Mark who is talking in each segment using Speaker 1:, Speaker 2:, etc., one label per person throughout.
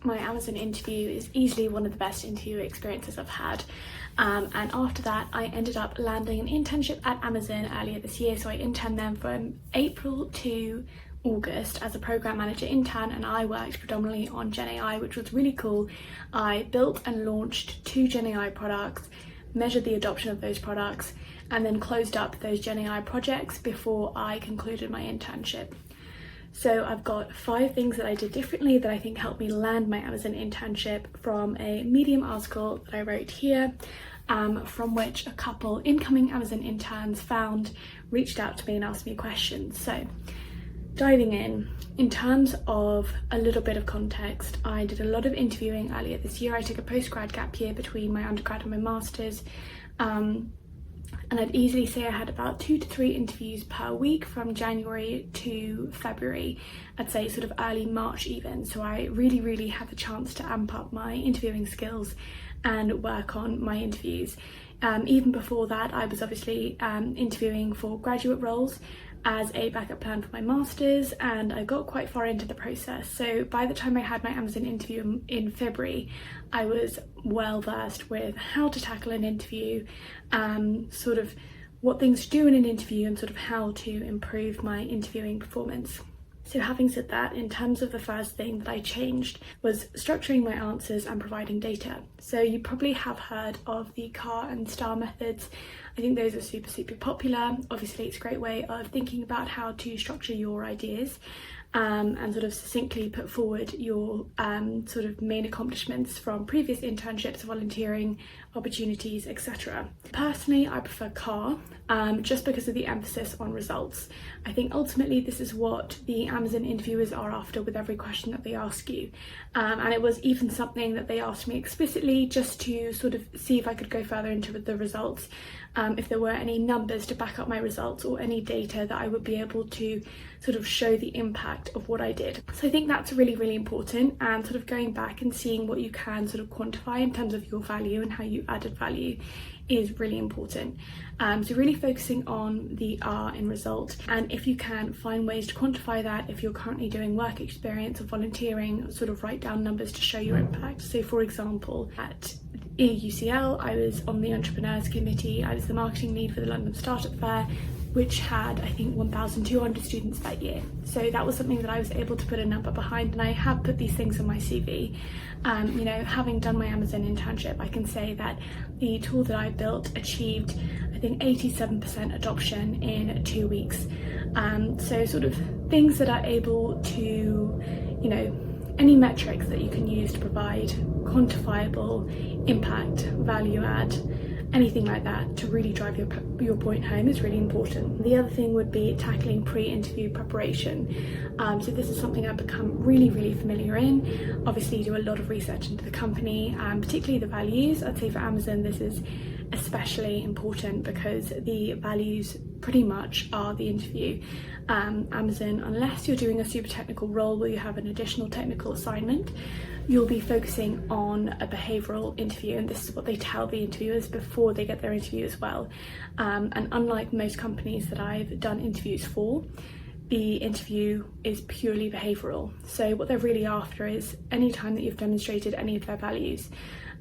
Speaker 1: my Amazon interview is easily one of the best interview experiences I've had. And after that, I ended up landing an internship at Amazon earlier this year. So I interned them from April to August as a program manager intern, and I worked predominantly on Gen AI, which was really cool. I built and launched 2 Gen AI products, measured the adoption of those products, and then closed up those Gen AI projects before I concluded my internship. So I've got 5 things that I did differently that I think helped me land my Amazon internship from a Medium article that I wrote here, from which a couple incoming Amazon interns reached out to me and asked me questions. So diving in terms of a little bit of context, I did a lot of interviewing earlier this year. I took a post-grad gap year between my undergrad and my master's, and I'd easily say I had about 2 to 3 interviews per week from January to February, I'd say sort of early March even. So I really had the chance to amp up my interviewing skills and work on my interviews. Even before that, I was obviously interviewing for graduate roles as a backup plan for my master's, and I got quite far into the process. So by the time I had my Amazon interview in February, I was well versed with how to tackle an interview, sort of what things to do in an interview, and sort of how to improve my interviewing performance. So having said that, in terms of the first thing that I changed was structuring my answers and providing data. So you probably have heard of the CAR and STAR methods. I think those are super popular. Obviously, it's a great way of thinking about how to structure your ideas and sort of succinctly put forward your sort of main accomplishments from previous internships, volunteering, opportunities, etc. Personally, I prefer CAR just because of the emphasis on results. I think ultimately this is what the Amazon interviewers are after with every question that they ask you. And it was even something that they asked me explicitly just to sort of see if I could go further into the results, if there were any numbers to back up my results or any data that I would be able to sort of show the impact of what I did. So I think that's really important, and sort of going back and seeing what you can sort of quantify in terms of your value and how you added value is really important. So really focusing on the R in result, and if you can find ways to quantify that, if you're currently doing work experience or volunteering, sort of write down numbers to show your impact. So for example, at UCL, I was on the entrepreneurs committee. I was the marketing lead for the London Startup Fair, which had I think 1,200 students that year. So that was something that I was able to put a number behind, and I have put these things on my CV. You know, having done my Amazon internship, I can say that the tool that I built achieved I think 87% adoption in 2 weeks. So sort of things that are able to, you know, any metrics that you can use to provide quantifiable impact, value add, anything like that to really drive your point home is really important. The other thing would be tackling pre-interview preparation. So this is something I've become really familiar in. Obviously, you do a lot of research into the company, particularly the values. I'd say for Amazon this is especially important because the values pretty much are the interview. Amazon, unless you're doing a super technical role where you have an additional technical assignment, you'll be focusing on a behavioural interview, and this is what they tell the interviewers before they get their interview as well. And unlike most companies that I've done interviews for, the interview is purely behavioural. So what they're really after is any time that you've demonstrated any of their values,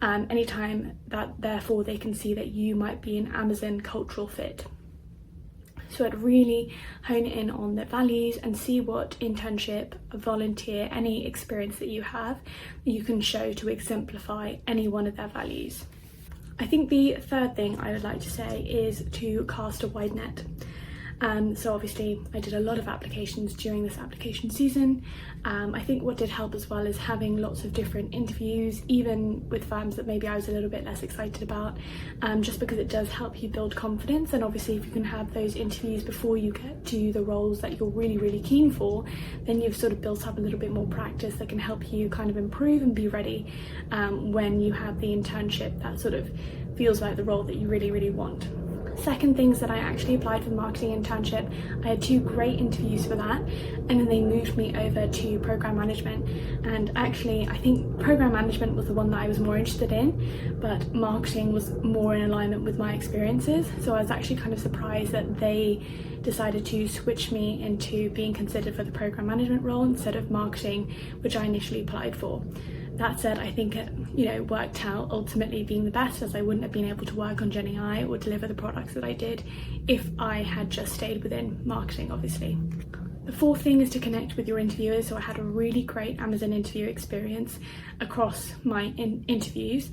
Speaker 1: any time that therefore they can see that you might be an Amazon cultural fit. So I'd really hone in on the values and see what internship, volunteer, any experience that you have that you can show to exemplify any one of their values. I think the third thing I would like to say is to cast a wide net. So obviously I did a lot of applications during this application season. I think what did help as well is having lots of different interviews, even with firms that maybe I was a little bit less excited about, just because it does help you build confidence. And obviously if you can have those interviews before you get to the roles that you're really keen for, then you've sort of built up a little bit more practice that can help you kind of improve and be ready when you have the internship that sort of feels like the role that you really want. Second things that I actually applied for the marketing internship. I had 2 great interviews for that, and then they moved me over to program management. And actually I think program management was the one that I was more interested in, but marketing was more in alignment with my experiences. So I was actually kind of surprised that they decided to switch me into being considered for the program management role instead of marketing, which I initially applied for. That said, I think it, worked out ultimately being the best, as I wouldn't have been able to work on Gen AI or deliver the products that I did if I had just stayed within marketing, obviously. The fourth thing is to connect with your interviewers. So I had a really great Amazon interview experience across my interviews.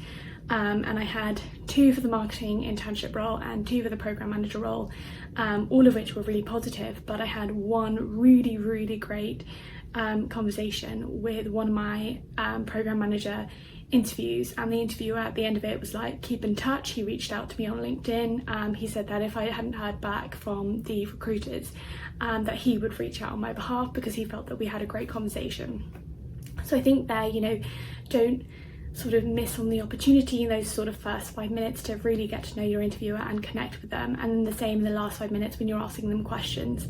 Speaker 1: And I had 2 for the marketing internship role and 2 for the program manager role, all of which were really positive. But I had one really, really great conversation with one of my program manager interviews, and the interviewer at the end of it was like, keep in touch. He reached out to me on LinkedIn. He said that if I hadn't heard back from the recruiters, that he would reach out on my behalf because he felt that we had a great conversation. So I think there, don't sort of miss on the opportunity in those sort of first 5 minutes to really get to know your interviewer and connect with them, and the same in the last 5 minutes when you're asking them questions.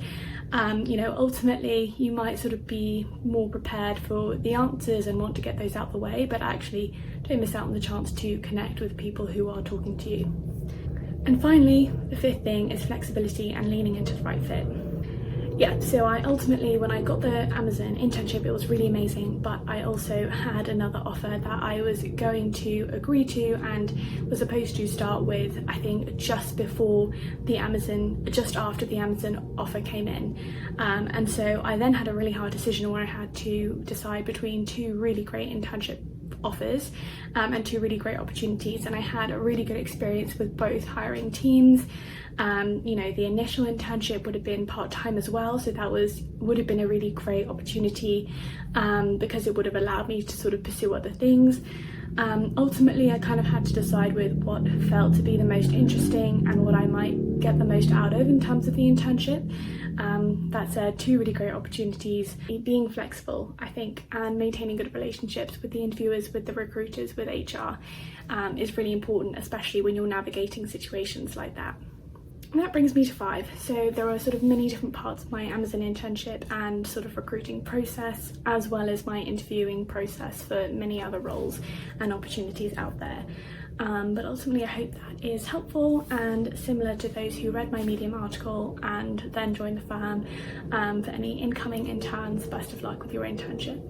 Speaker 1: Ultimately you might sort of be more prepared for the answers and want to get those out the way, but actually don't miss out on the chance to connect with people who are talking to you. And finally, the 5th thing is flexibility and leaning into the right fit. Yeah, so I ultimately, when I got the Amazon internship, it was really amazing, but I also had another offer that I was going to agree to and was supposed to start with, I think, just after the Amazon offer came in. And so I then had a really hard decision where I had to decide between 2 really great internship offers and 2 really great opportunities, and I had a really good experience with both hiring teams. The initial internship would have been part-time as well, so that would have been a really great opportunity because it would have allowed me to sort of pursue other things. Ultimately, I kind of had to decide with what felt to be the most interesting and what I might get the most out of in terms of the internship. That's 2 really great opportunities. Being flexible, I think, and maintaining good relationships with the interviewers, with the recruiters, with HR is really important, especially when you're navigating situations like that. And that brings me to 5. So there are sort of many different parts of my Amazon internship and sort of recruiting process, as well as my interviewing process for many other roles and opportunities out there. But ultimately I hope that is helpful and similar to those who read my Medium article and then joined the firm. For any incoming interns, best of luck with your internship.